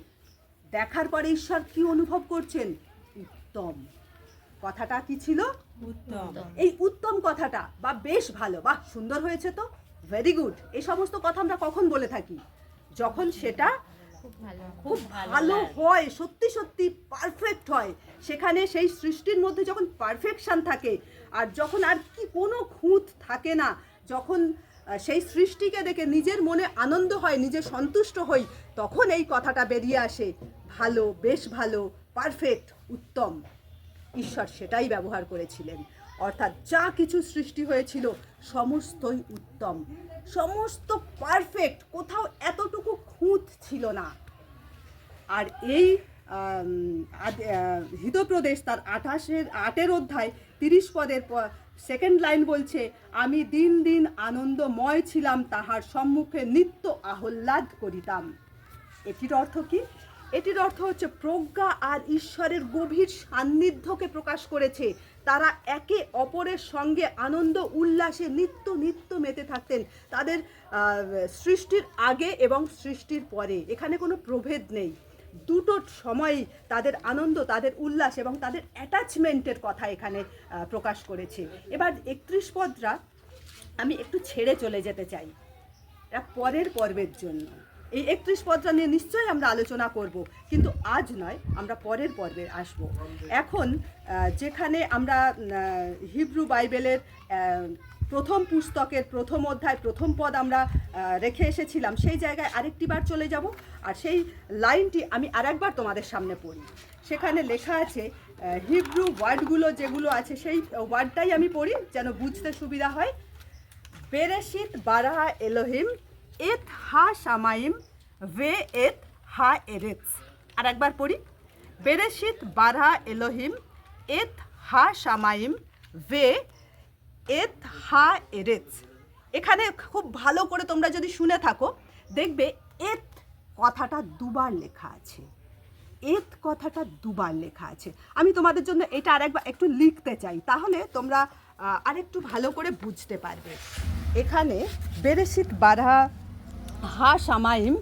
দেখার পরে ঈশ্বর কি অনুভব করছেন? উত্তম। কথাটা কি ছিল? উত্তম। এই উত্তম কথাটা, বা বেশ ভালো, বা সুন্দর হয়েছে, তো ভেরি গুড, এই সমস্ত কথা আমরা কখন বলে থাকি? যখন সেটা খুব ভালো হয়, সত্যি সত্যি পারফেক্ট হয়। সেখানে সেই সৃষ্টির মধ্যে যখন পারফেকশন থাকে, আর যখন আর কি কোনো খুঁত থাকে না, যখন সেই সৃষ্টিকে দেখে নিজের মনে আনন্দ হয়, নিজে সন্তুষ্ট হই, তখন এই কথাটা বেরিয়ে আসে, ভালো, বেশ ভালো, পারফেক্ট, উত্তম। ঈশ্বর সেটাই ব্যবহার করেছিলেন। অর্থাৎ যা কিছু সৃষ্টি হয়েছিল সমস্তই উত্তম, সমস্ত পারফেক্ট, কোথাও এতটুকু খুঁত ছিল না। আর এই হিতপ্রদেশ তার 8 অধ্যায় 30 পদের 2nd লাইন বলছে, আমি দিন দিন আনন্দময় ছিলাম, তাহার সম্মুখে নিত্য আহ্লাদ করিতাম। এটির অর্থ কি? এটির অর্থ হচ্ছে প্রজ্ঞা আর ঈশ্বরের গভীর সান্নিধ্যকে প্রকাশ করেছে। তারা একে অপরের সঙ্গে আনন্দ উল্লাসে নিত্য নিত্য মেতে থাকতেন, তাদের সৃষ্টির আগে এবং সৃষ্টির পরে। এখানে কোনো প্রভেদ নেই, দুটো সময়ই তাদের আনন্দ, তাদের উল্লাস এবং তাদের অ্যাটাচমেন্টের কথা এখানে প্রকাশ করেছে। এবার 31 পদরা আমি একটু ছেড়ে চলে যেতে চাই এটা পরের পর্বের জন্য। এই 31 পদটা নিয়ে নিশ্চয়ই আমরা আলোচনা করব, কিন্তু আজ নয়, আমরা পরের পর্বে আসব। এখন যেখানে আমরা হিব্রু বাইবেলের প্রথম পুস্তকের প্রথম অধ্যায় প্রথম পদ আমরা রেখে এসেছিলাম, সেই জায়গায় আরেকটি বার চলে যাব, আর সেই লাইনটি আমি আরেকবার তোমাদের সামনে পড়ি। সেখানে লেখা আছে, হিব্রু ওয়ার্ডগুলো যেগুলো আছে সেই ওয়ার্ডটাই আমি পড়ি যেন বুঝতে সুবিধা হয়। বেরেশিত বারা এলোহিম এত হা শামাইম ভে এত হা এরেতস। আর একবার পড়ি, বেরেশিত বারা এলোহিম এত হা শামাইম ভে এত হা এরেতস। এখানে খুব ভালো করে তোমরা যদি শুনে থাকো দেখবে এত কথাটা দুবার লেখা আছে, এত কথাটা দুবার লেখা আছে। আমি তোমাদের জন্য এটা আরেকবার একটু লিখতে চাই, তাহলে তোমরা আরেকটু ভালো করে বুঝতে পারবে। এখানে বেরেশিত বারা হা শামাইম,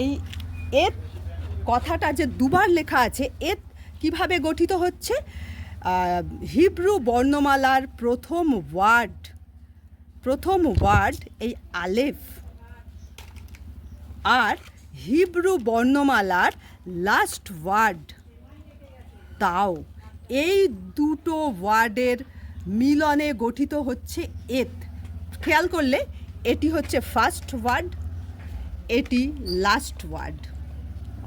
এই এত কথাটা যে দুবার লেখা আছে, এত কিভাবে গঠিত হচ্ছে? হিব্রু বর্ণমালার প্রথম ওয়ার্ড এই আলেফ, আর হিব্রু বর্ণমালার লাস্ট ওয়ার্ড তাও, এই দুটো ওয়ার্ডের মিলনে গঠিত হচ্ছে এত। খেয়াল করলে এটি হচ্ছে ফার্স্ট ওয়ার্ড, এটি লাস্ট ওয়ার্ড,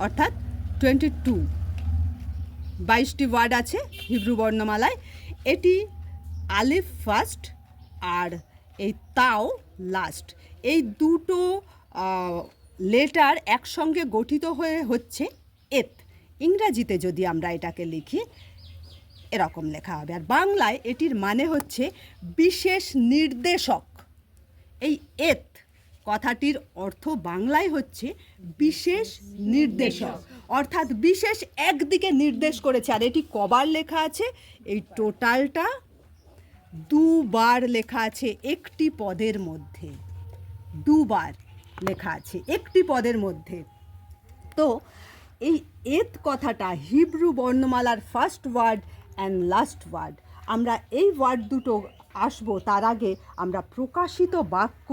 অর্থাৎ 22টি ওয়ার্ড আছে হিব্রু বর্ণমালায়। এটি আলিফ ফার্স্ট আর এই তাও লাস্ট, এই দুটো লেটার একসঙ্গে গঠিত হয়ে হচ্ছে এত। ইংরাজিতে যদি আমরা এটাকে লিখি এরকম লেখা হবে, আর বাংলায় এটির মানে হচ্ছে বিশেষ নির্দেশক। এই এত কথাটির অর্থ বাংলায় হচ্ছে বিশেষ নির্দেশক, অর্থাৎ বিশেষ একদিকে নির্দেশ করেছে। আর এটি কবার লেখা আছে? এই টোটালটা দুবার লেখা আছে একটি পদের মধ্যে, দুবার লেখা আছে একটি পদের মধ্যে। তো এই এত কথাটা হিব্রু বর্ণমালার first word and last word. আমরা এই ওয়ার্ড দুটো আসবো, তার আগে আমরা প্রকাশিত বাক্য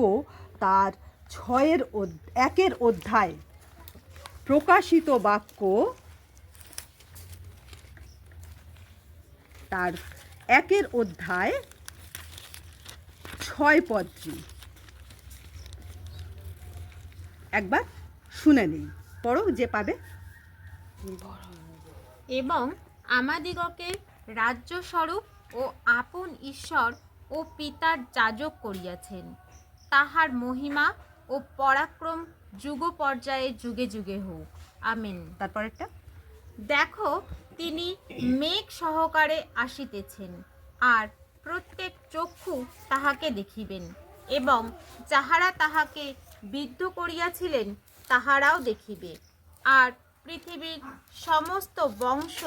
তার 1 অধ্যায়, প্রকাশিত বাক্য তার 1 অধ্যায় 6 পদটি একবার শুনে নিই, পড়ো যে পাবে। এবং আমাদিগকে রাজ্যস্বরূপ ও আপন ঈশ্বর ও পিতার যাজক করিয়াছেন, তাহার মহিমা ও পরাক্রম যুগ পর্যায়ে যুগে যুগে হোক, আমেন। তারপরেরটা, দেখো তিনি মেঘ সহকারে আসিতেছেন, আর প্রত্যেক চক্ষু তাহাকে দেখিবেন, এবং যাহারা তাহাকে বিদ্ধ করিয়াছিলেন তাহারাও দেখিবে, আর পৃথিবীর সমস্ত বংশ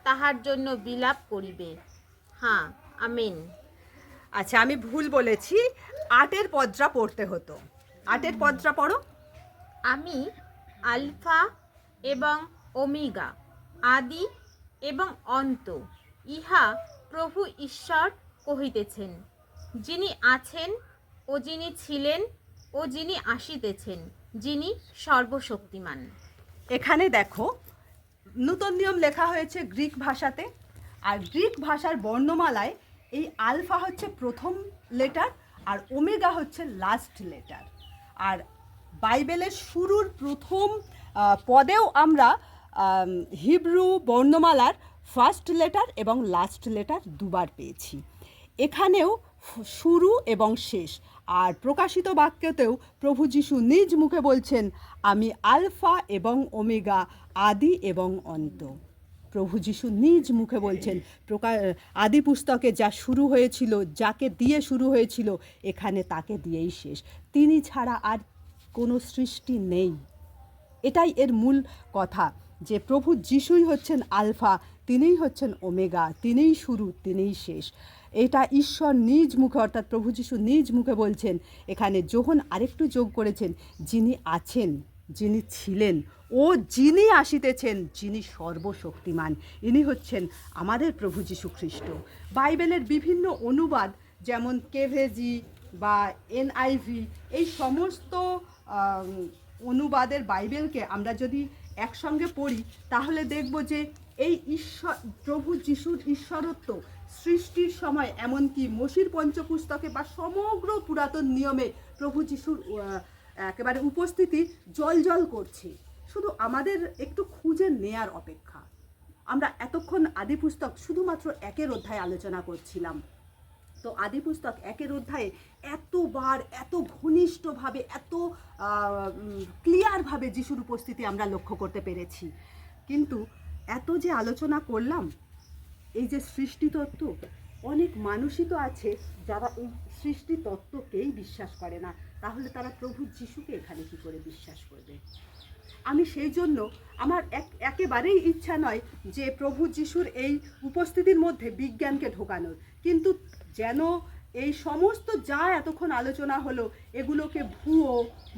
তাহার জন্য বিলাপ করিবে। হ্যাঁ, আমেন। আচ্ছা আমি ভুল বলেছি, 8 পদটা পড়তে হতো। 8 পদটা পড়ো। আমি আলফা এবং ওমেগা, আদি এবং অন্ত, ইহা প্রভু ঈশ্বর কহিতেছেন, যিনি আছেন ও যিনি ছিলেন ও যিনি আসিতেছেন, যিনি সর্বশক্তিমান। এখানে দেখো নূতন নিয়ম লেখা হয়েছে গ্রিক ভাষাতে, আর গ্রিক ভাষার বর্ণমালায় এই আলফা হচ্ছে প্রথম লেটার আর ওমেগা হচ্ছে লাস্ট লেটার। আর বাইবেলের শুরুর প্রথম পদেও আমরা হিব্রু বর্ণমালার ফার্স্ট লেটার এবং লাস্ট লেটার দুবার পেয়েছি। এখানেও শুরু এবং শেষ। আর প্রকাশিত বাক্যতেও প্রভু যিশু নিজ মুখে বলছেন, আমি আলফা এবং ওমেগা, আদি এবং অন্ত। প্রভু যিশু নিজ মুখে বলছেন, আদি পুস্তকে যা শুরু হয়েছিল, যাকে দিয়ে শুরু হয়েছিল, এখানে তাকে দিয়েই শেষ। তিনি ছাড়া আর কোনো সৃষ্টি নেই। এটাই এর মূল কথা, যে প্রভু যিশুই হচ্ছেন আলফা, তিনিই হচ্ছেন ওমেগা, তিনিই শুরু, তিনিই শেষ। এটা ঈশ্বর নিজ মুখে, অর্থাৎ প্রভু যিশু নিজ মুখে বলছেন। এখানে যোহন আরেকটু যোগ করেছেন, যিনি আছেন, যিনি ছিলেন ও যিনি আসিতেছেন, যিনি সর্বশক্তিমান, ইনি হচ্ছেন আমাদের প্রভু যীশু খ্রিস্ট। বাইবেলের বিভিন্ন অনুবাদ, যেমন কেভেজি, বা এনআইভি, এই সমস্ত আম, অনুবাদের বাইবেলকে আমরা যদি একসঙ্গে পড়ি তাহলে দেখব যে এই ঈশ্বর, প্রভু যিশুর ঈশ্বরত্ব সৃষ্টির সময়, এমনকি মোশির পঞ্চপুস্তকে বা সমগ্র পুরাতন নিয়মে প্রভু যিশুর একেবারে উপস্থিতি জল করছে। শুধু আমাদের একটু খুঁজে নেয়ার অপেক্ষা। আমরা এতক্ষণ আদি পুস্তক শুধুমাত্র 1 অধ্যায় আলোচনা করছিলাম। তো আদি পুস্তক 1 অধ্যায়ে এতবার, এত ঘনিষ্ঠভাবে, এত ক্লিয়ারভাবে যিশুর উপস্থিতি আমরা লক্ষ্য করতে পেরেছি। কিন্তু এত যে আলোচনা করলাম, এই যে সৃষ্টিতত্ত্ব, অনেক মানুষই তো আছে যারা এই সৃষ্টি তত্ত্বকেই বিশ্বাস করে না, তাহলে তারা প্রভু যিশুকে এখানে কি করে বিশ্বাস করবে? আমি সেই জন্য আমার একেবারেই ইচ্ছা নয় যে প্রভু যিশুর এই উপস্থিতির মধ্যে বিজ্ঞানকে ঢোকানোর, কিন্তু যেন এই সমস্ত যা এতক্ষণ আলোচনা হলো এগুলোকে ভুয়ো,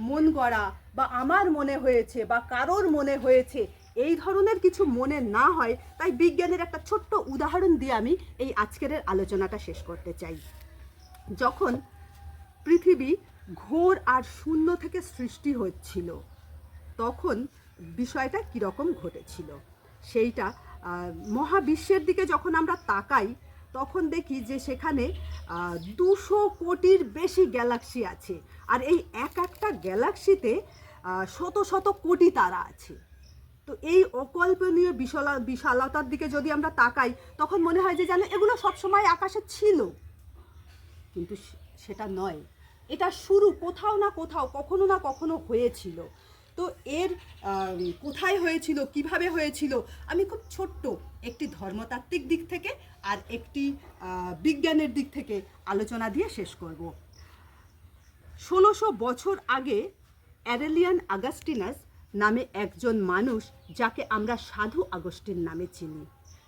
মন গড়া, বা আমার মনে হয়েছে বা কারোর মনে হয়েছে, এই ধরনের কিছু মনে না হয়। তাই বিজ্ঞানের একটা ছোট্ট উদাহরণ দিয়ে আমি এই আজকের আলোচনাটা শেষ করতে চাই। যখন পৃথিবী ঘোর আর শূন্য থেকে সৃষ্টি হচ্ছিল, তখন বিষয়টা কীরকম ঘটেছিল সেইটা মহাবিশ্বের দিকে যখন আমরা তাকাই তখন দেখি যে সেখানে 200 কোটির বেশি গ্যালাক্সি আছে, আর এই একটা গ্যালাক্সিতে শত শত কোটি তারা আছে। তো এই অকল্পনীয় বিশালতার দিকে যদি আমরা তাকাই তখন মনে হয় যে জানো এগুলো সবসময় আকাশে ছিল, কিন্তু সেটা নয়। এটা শুরু কোথাও না কোথাও, কখনো না কখনো হয়েছিল। তো এর কোথায় হয়েছিল, কিভাবে হয়েছিল, আমি খুব ছোট্ট একটি ধর্মতাত্ত্বিক দিক থেকে আর একটি বিজ্ঞানের দিক থেকে আলোচনা দিয়ে শেষ করব। 1600 বছর আগে অ্যারেলিয়ান আগাস্টিনাস নামে একজন মানুষ, যাকে আমরা সাধু আগস্টিন নামে চিনি,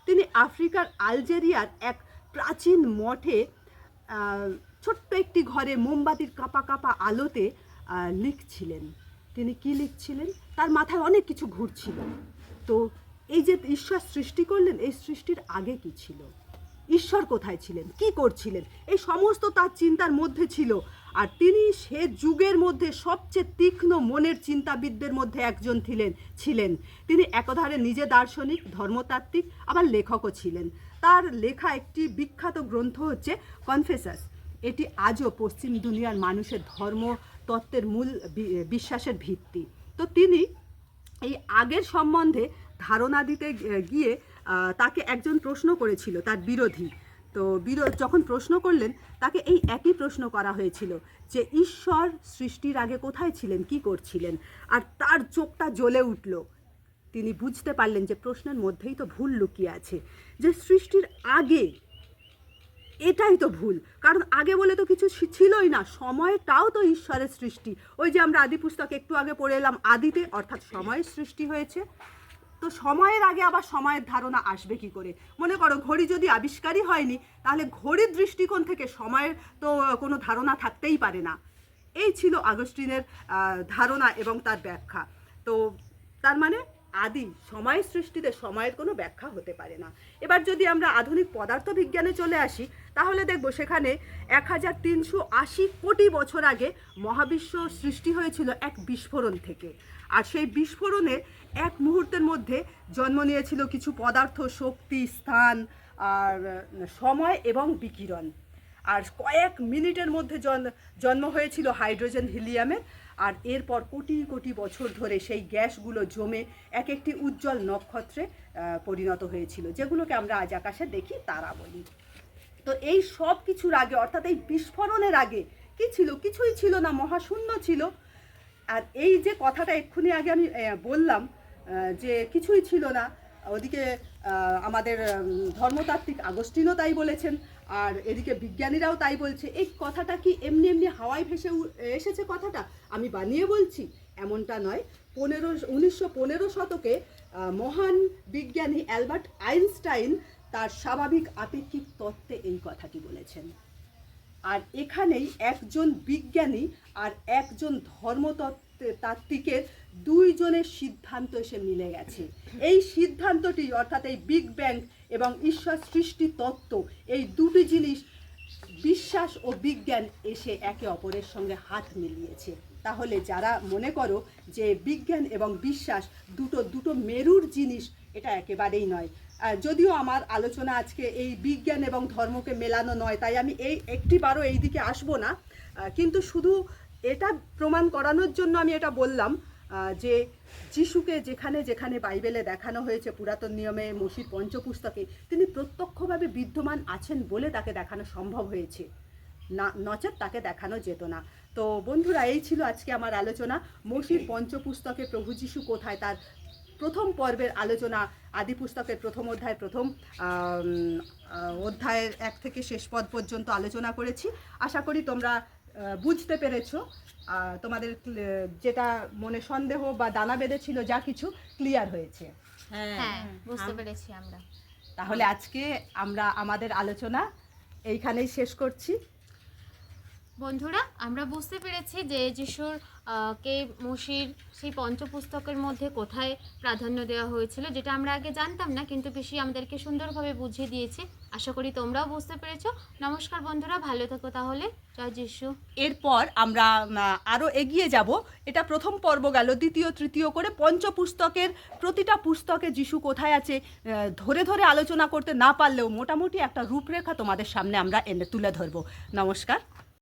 তিনি আফ্রিকার আলজেরিয়ার এক প্রাচীন মঠে ছোট্ট একটি ঘরে মোমবাতির কাঁপা কাঁপা আলোতে লিখছিলেন। তিনি কি লিখছিলেন? তার মাথায় অনেক কিছু ঘুরছিল। তো এই যে ঈশ্বর সৃষ্টি করলেন, এই সৃষ্টির আগে কি ছিল, ঈশ্বর কোথায় ছিলেন, কি করছিলেন, এই সমস্ত তার চিন্তার মধ্যে ছিল। আর তিনি সে যুগের মধ্যে সবচেয়ে তীক্ষ্ণ মনের চিন্তাবিদদের মধ্যে একজন ছিলেন। তিনি একধারে নিজে দার্শনিক, ধর্মতাত্ত্বিক, আবার লেখকও ছিলেন। তার লেখা একটি বিখ্যাত গ্রন্থ হচ্ছে কনফেসাস। এটি আজও পশ্চিম দুনিয়ার মানুষের ধর্মতত্ত্বের মূল বিশ্বাসের ভিত্তি। তো তিনি এই আগের সম্বন্ধে ধারণা দিতে গিয়ে তাকে একজন প্রশ্ন করেছিল, তার বিরোধী। তো যখন প্রশ্ন করলেন, তাকে এই একই প্রশ্ন করা হয়েছিল যে ঈশ্বর সৃষ্টির আগে কোথায় ছিলেন, কি করছিলেন? আর তার চোখটা জ্বলে উঠল। তিনি বুঝতে পারলেন যে প্রশ্নের মধ্যেই তো ভুল লুকিয়ে আছে, যে সৃষ্টির আগে, এটাই তো ভুল। কারণ আগে বলে তো কিছু ছিলই না, সময়টাও তো ঈশ্বরের সৃষ্টি। ওই যে আমরা আদি পুস্তক একটু আগে পড়ে এলাম, আদিতে অর্থাৎ সময়ের সৃষ্টি হয়েছে। তো সময়ের আগে আবার সময়ের ধারণা আসবে কি করে? মনে করো ঘড়ি যদি আবিষ্কারই হয়নি, তাহলে ঘড়ির দৃষ্টিকোণ থেকে সময়ের তো কোনো ধারণা থাকতেই পারে না। এই ছিল আগস্টিনের ধারণা এবং তার ব্যাখ্যা। তো তার মানে আদি সময়ের সৃষ্টিতে সময়ের কোনো ব্যাখ্যা হতে পারে না। এবার যদি আমরা আধুনিক পদার্থবিজ্ঞানে চলে আসি, তাহলে দেখব সেখানে 1380 কোটি বছর আগে মহাবিশ্ব সৃষ্টি হয়েছিল এক বিস্ফোরণ থেকে। আর সেই বিস্ফোরণে এক মুহূর্তের মধ্যে জন্ম নিয়েছিল কিছু পদার্থ, শক্তি, স্থান, আর সময় এবং বিকিরণ। আর কয়েক মিনিটের মধ্যে জন্ম হয়েছিল হাইড্রোজেন, হিলিয়ামের। আর এরপর কোটি কোটি বছর ধরে সেই গ্যাসগুলো জমে এক একটি উজ্জ্বল নক্ষত্রে পরিণত হয়েছিল, যেগুলোকে আমরা আজ আকাশে দেখি, তারা বলি। তো এই সব কিছুর আগে, অর্থাৎ এই বিস্ফোরণের আগে কি ছিল? কিছুই ছিল না, মহাশূন্য ছিল। আর এই যে কথাটা এক্ষুনি আগে আমি বললাম যে কিছুই ছিল না, ওদিকে আমাদের ধর্মতাত্ত্বিক আগস্টিনও তাই বলেছেন, আর এদিকে বিজ্ঞানীরাও তাই বলছে। এই কথাটা কি এমনি এমনি হাওয়ায় ভেসে এসেছে কথাটা? আমি বানিয়ে বলছি? এমনটা নয়। 1915 শতকে মহান বিজ্ঞানী অ্যালবার্ট আইনস্টাইন তার স্বাভাবিক আপেক্ষিক তত্ত্বে এই কথাটি বলেছেন। আর এখানেই একজন বিজ্ঞানী আর একজন ধর্মতাত্ত্বিকের দুইজনের সিদ্ধান্ত এসে মিলে গেছে। এই সিদ্ধান্তটি, অর্থাৎ এই বিগ ব্যাং এবং ঈশ্বর সৃষ্টি তত্ত্ব, এই দুটি জিনিস বিশ্বাস ও বিজ্ঞান এসে একে অপরের সঙ্গে হাত মিলিয়েছে। তাহলে যারা মনে করো যে বিজ্ঞান এবং বিশ্বাস দুটো মেরুর জিনিস, এটা একেবারেই নয়। যদিও আমার আলোচনা আজকে এই বিজ্ঞান এবং ধর্মকে মেলানো নয়, তাই আমি একটিবারও এই দিকে আসবো না, কিন্তু শুধু এটা প্রমাণ করানোর জন্য আমি এটা বললাম যে যিশুকে যেখানে যেখানে বাইবেলে দেখানো হয়েছে, পুরাতন নিয়মে মোশির পঞ্চপুস্তকে, তিনি প্রত্যক্ষভাবে বিদ্যমান আছেন বলে তাকে দেখানো সম্ভব হয়েছে, না নচেত তাকে দেখানো যেত না। তো বন্ধুরা, এই ছিল আজকে আমার আলোচনা মোশির পঞ্চপুস্তকে প্রভু যিশু কোথায়, তার প্রথম পর্বের আলোচনা। আদি পুস্তকের প্রথম অধ্যায়, প্রথম অধ্যায়ের 1 থেকে শেষ পদ পর্যন্ত আলোচনা করেছি। আশা করি তোমরা বুঝতে পেরেছো, তোমাদের যেটা মনে সন্দেহ বা দানা বেঁধেছিল যা কিছু ক্লিয়ার হয়েছে। হ্যাঁ, বুঝতে পেরেছি আমরা। তাহলে আজকে আমরা আমাদের আলোচনা এইখানেই শেষ করছি। বন্ধুরা, আমরা বুঝতে পেরেছি যে যিশুর কে মোশির সেই পঞ্চপুস্তকের মধ্যে কোথায় প্রাধান্য দেওয়া হয়েছিল, যেটা আমরা আগে জানতাম না, কিন্তু পিসি আমাদেরকে সুন্দরভাবে বুঝিয়ে দিয়েছে। আশা করি তোমরাও বুঝতে পেরেছো। নমস্কার বন্ধুরা, ভালো থেকো তাহলে। জয় যিশু। এরপর আমরা আরও এগিয়ে যাব। এটা প্রথম পর্ব গেল, দ্বিতীয় তৃতীয় করে পঞ্চপুস্তকের প্রতিটা পুস্তকে যিশু কোথায় আছে ধরে ধরে আলোচনা করতে না পারলেও মোটামুটি একটা রূপরেখা তোমাদের সামনে আমরা তুলে ধরবো। নমস্কার।